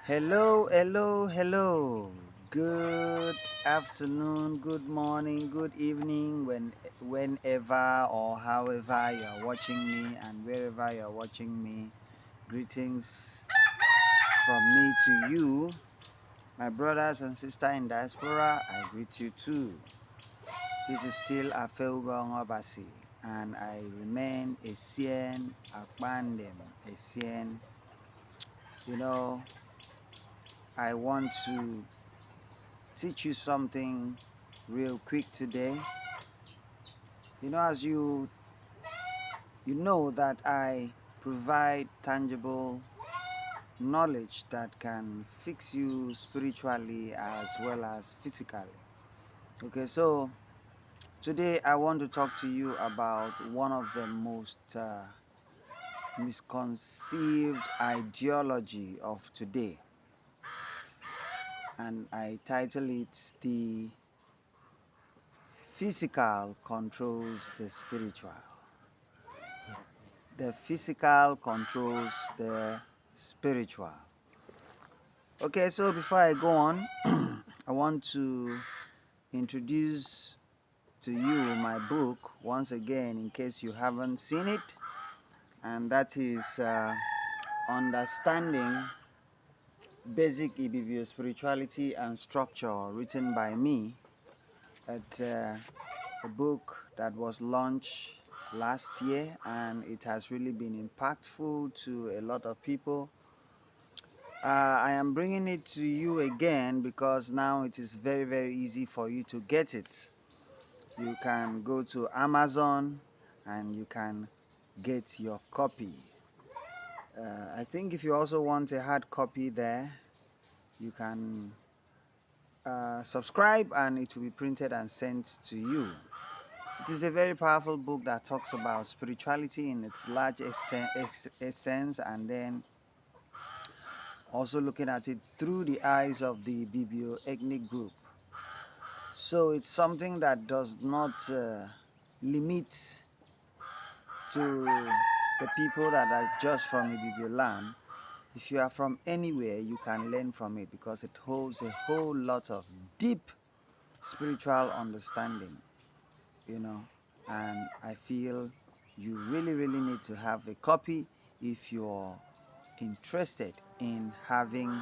Hello, hello, hello. Good afternoon, good morning, good evening, whenever or however you are watching me and wherever you are watching me. Greetings from me to you, my brothers and sisters in diaspora. I greet you too. This is still Afeugong Obasi, and I remain a Sien Akbandem, a Sien. You know, I want to teach you something real quick today. As you know that I provide tangible knowledge that can fix you spiritually as well as physically. Okay, so today I want to talk to you about one of the most misconceived ideology of today, and I title it "The Physical Controls the Spiritual." The physical controls the spiritual. Okay, so before I go on, I want to introduce to you my book once again in case you haven't seen it, and that is Understanding Basic Ibibio Spirituality and Structure, written by me. It's a book that was launched last year, and it has really been impactful to a lot of people. I am bringing it to you again because now it is very, very easy for you to get it. You can go to Amazon and you can get your copy. I think if you also want a hard copy there, you can subscribe and it will be printed and sent to you. It is a very powerful book that talks about spirituality in its large essence, and then also looking at it through the eyes of the biblioethnic group. So it's something that does not limit to the people that are just from Ibibio land. If you are from anywhere, you can learn from it because it holds a whole lot of deep spiritual understanding, and I feel you really, really need to have a copy if you're interested in having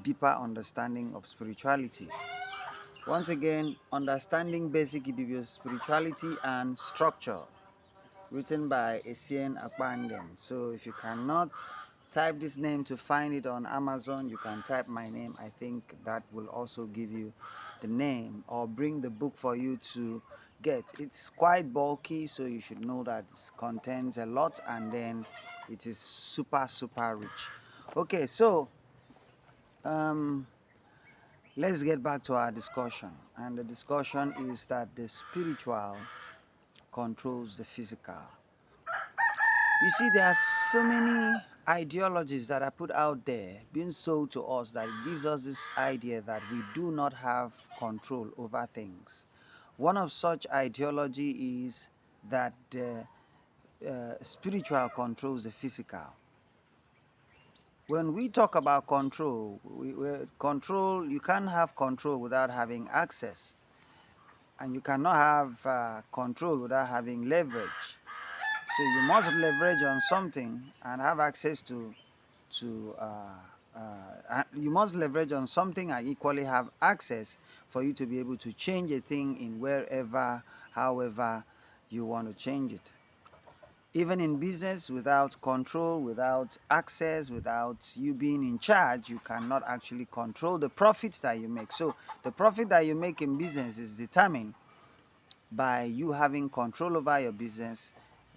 deeper understanding of spirituality. Once again, Understanding Basic Ibibio Spirituality and Structure, written by Essien Akbandem. So if you cannot type this name to find it on Amazon, you can type my name. I think that will also give you the name or bring the book for you to get. It's quite bulky, so you should know that it contains a lot, and then it is super, super rich. Okay, so let's get back to our discussion. And the discussion is that the spiritual controls the physical. You see, there are so many ideologies that are put out there being sold to us that it gives us this idea that we do not have control over things. One of such ideology is that the spiritual controls the physical. When we talk about control, control, you can't have control without having access, and you cannot have control without having leverage. So you must leverage on something and have access you must leverage on something and equally have access for you to be able to change a thing in wherever, however you want to change it. Even in business, without control, without access, without you being in charge, you cannot actually control the profits that you make. So the profit that you make in business is determined by you having control over your business,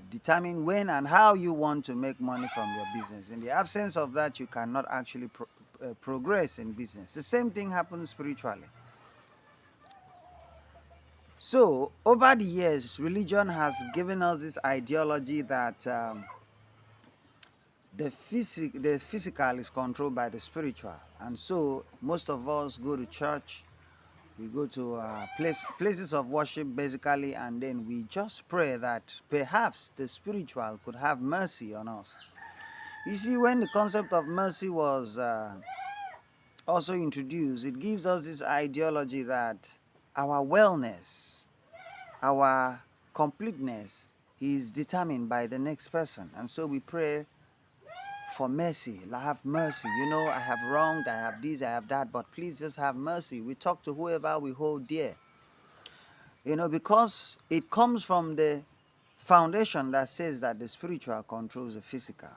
determine when and how you want to make money from your business. In the absence of that, you cannot actually progress in business. The same thing happens spiritually. So over the years, religion has given us this ideology that the physical is controlled by the spiritual, and so most of us go to church. We go to places of worship basically, and then we just pray that perhaps the spiritual could have mercy on us. You see, when the concept of mercy was also introduced, it gives us this ideology that our wellness, our completeness is determined by the next person. And so we pray for mercy. Have mercy. You know, I have wronged, I have this, I have that, but please just have mercy. We talk to whoever we hold dear. You know, because it comes from the foundation that says that the spiritual controls the physical.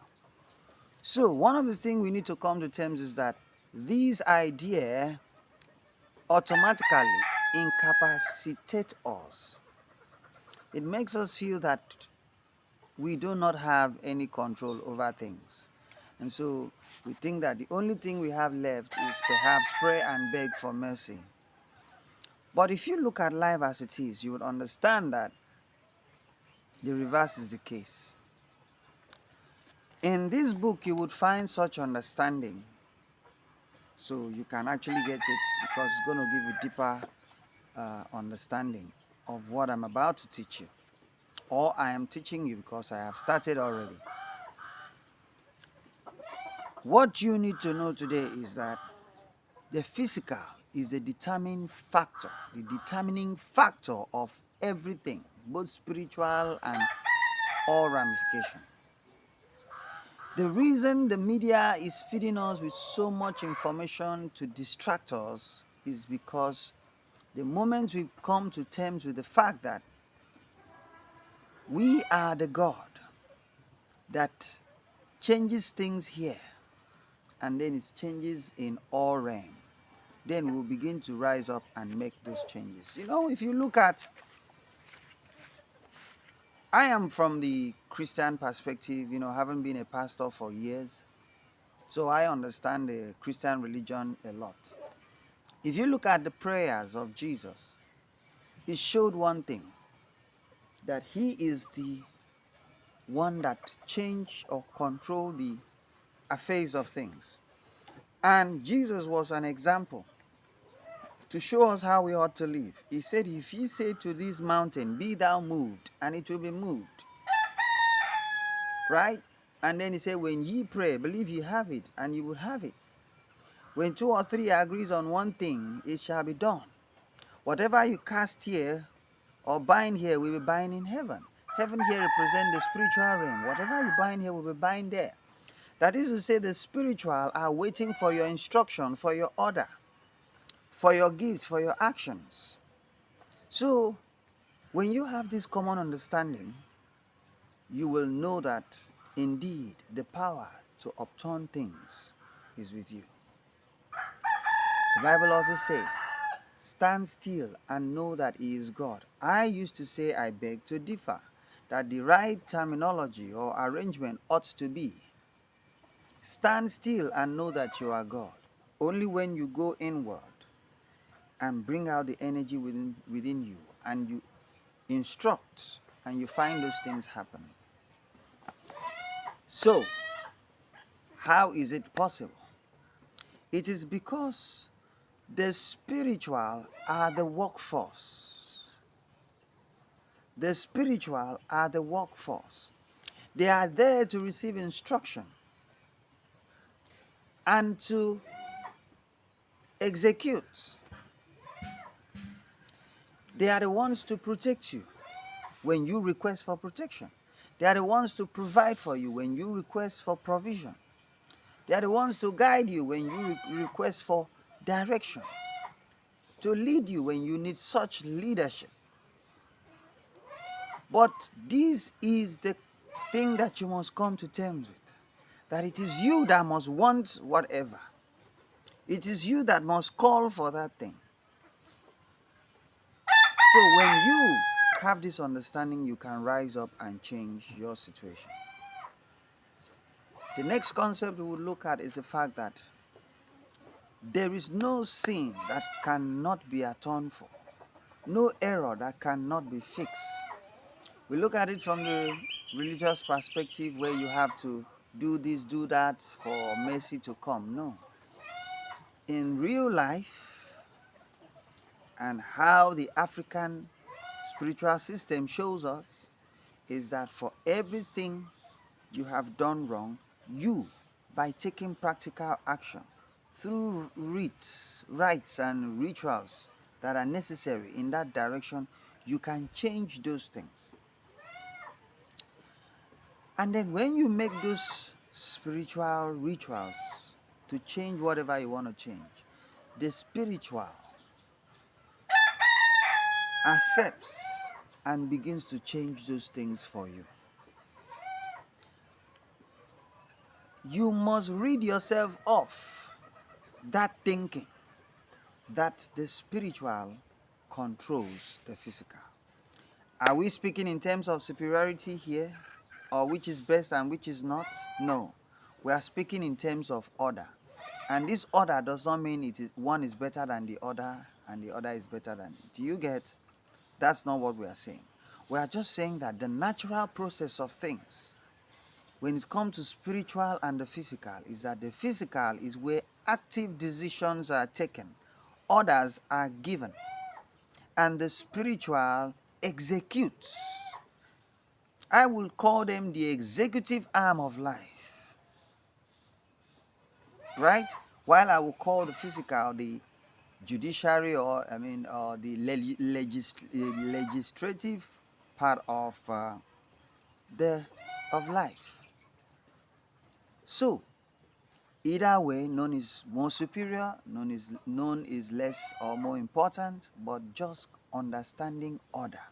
So one of the things we need to come to terms is that these ideas automatically incapacitate us. It makes us feel that we do not have any control over things. And so we think that the only thing we have left is perhaps pray and beg for mercy. But if you look at life as it is, you would understand that the reverse is the case. In this book, you would find such understanding. So you can actually get it because it's going to give you deeper understanding of what I'm about to teach you. Or I am teaching you because I have started already. What you need to know today is that the physical is the determining factor of everything, both spiritual and all ramification. The reason the media is feeding us with so much information to distract us is because the moment we come to terms with the fact that we are the God that changes things here and then it changes in all realm, then we'll begin to rise up and make those changes. You know, if you look at, I am from the Christian perspective, you know, having been a pastor for years, so I understand the Christian religion a lot. If you look at the prayers of Jesus, he showed one thing, that he is the one that change or control the affairs of things. And Jesus was an example to show us how we ought to live. He said, if ye say to this mountain, be thou moved, and it will be moved. Right? And then he said, when ye pray, believe ye have it, and you will have it. When two or three agrees on one thing, it shall be done. Whatever you cast here or bind here will be bind in heaven. Heaven here represents the spiritual realm. Whatever you bind here will be bind there. That is to say, the spiritual are waiting for your instruction, for your order, for your gifts, for your actions. So, when you have this common understanding, you will know that indeed the power to upturn things is with you. The Bible also says, stand still and know that he is God. I used to say, I beg to differ, that the right terminology or arrangement ought to be, stand still and know that you are God. Only when you go inward and bring out the energy within you and you instruct and you find those things happening. So, how is it possible? It is because the spiritual are the workforce. The spiritual are the workforce. They are there to receive instruction and to execute. They are the ones to protect you when you request for protection. They are the ones to provide for you when you request for provision. They are the ones to guide you when you request for direction, to lead you when you need such leadership. But this is the thing that you must come to terms with, that it is you that must want whatever. It is you that must call for that thing. So when you have this understanding, you can rise up and change your situation. The next concept we will look at is the fact that there is no sin that cannot be atoned for, no error that cannot be fixed. We look at it from the religious perspective where you have to do this, do that for mercy to come. No. In real life, and how the African spiritual system shows us, is that for everything you have done wrong, you, by taking practical action through rites and rituals that are necessary in that direction, you can change those things. And then when you make those spiritual rituals to change whatever you want to change, the spiritual accepts and begins to change those things for you. You must rid yourself of that thinking that the spiritual controls the physical. Are we speaking in terms of superiority here, or which is best and which is not? No. We are speaking in terms of order. And this order does not mean one is better than the other and the other is better than it. Do you get? That's not what we are saying. We are just saying that the natural process of things, when it comes to spiritual and the physical, is that the physical is where active decisions are taken, orders are given, and the spiritual executes. I will call them the executive arm of life, right? While I will call the physical the judiciary, or the legislative part of the of life. So either way, none is more superior, none is less or more important, but just understanding order.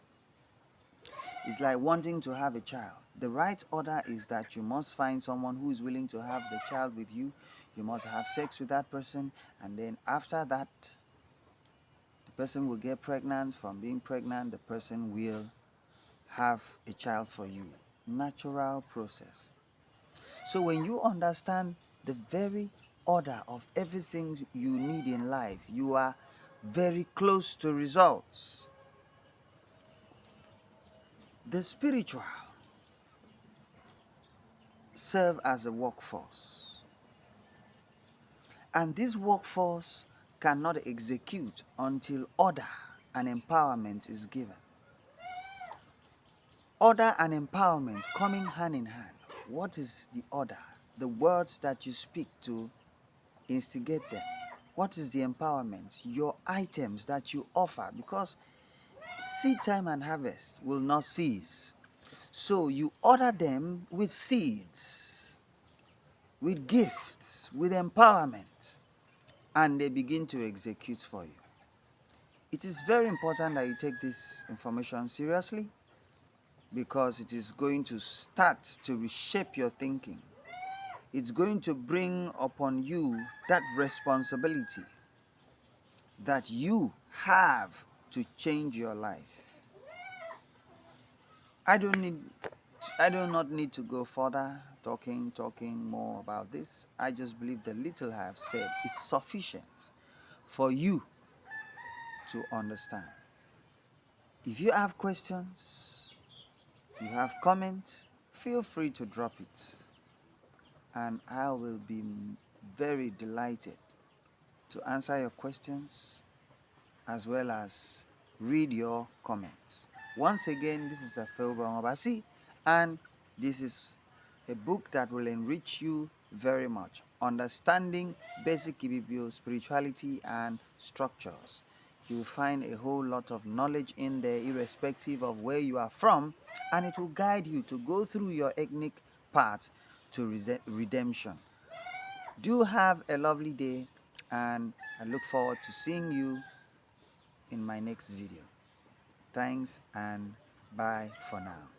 It's like wanting to have a child. The right order is that you must find someone who is willing to have the child with you. You must have sex with that person, and then after that, the person will get pregnant. From being pregnant, the person will have a child for you. Natural process. So when you understand the very order of everything you need in life, you are very close to results. The spiritual serve as a workforce, and this workforce cannot execute until order and empowerment is given. Order and empowerment coming hand in hand. What is the order? The words that you speak to instigate them. What is the empowerment? Your items that you offer, because seed time and harvest will not cease. So you order them with seeds, with gifts, with empowerment, and they begin to execute for you. It is very important that you take this information seriously, because it is going to start to reshape your thinking. It's going to bring upon you that responsibility that you have to change your life. I do not need to go further talking more about this. I just believe the little I have said is sufficient for you to understand. If you have questions, you have comments, feel free to drop it, and I will be very delighted to answer your questions as well as read your comments. Once again, this is Afeoba Mabasi, and this is a book that will enrich you very much. Understanding Basic Ibibio Spirituality and Structures. You will find a whole lot of knowledge in there, irrespective of where you are from, and it will guide you to go through your ethnic path to redemption. Do have a lovely day, and I look forward to seeing you in my next video. Thanks and bye for now.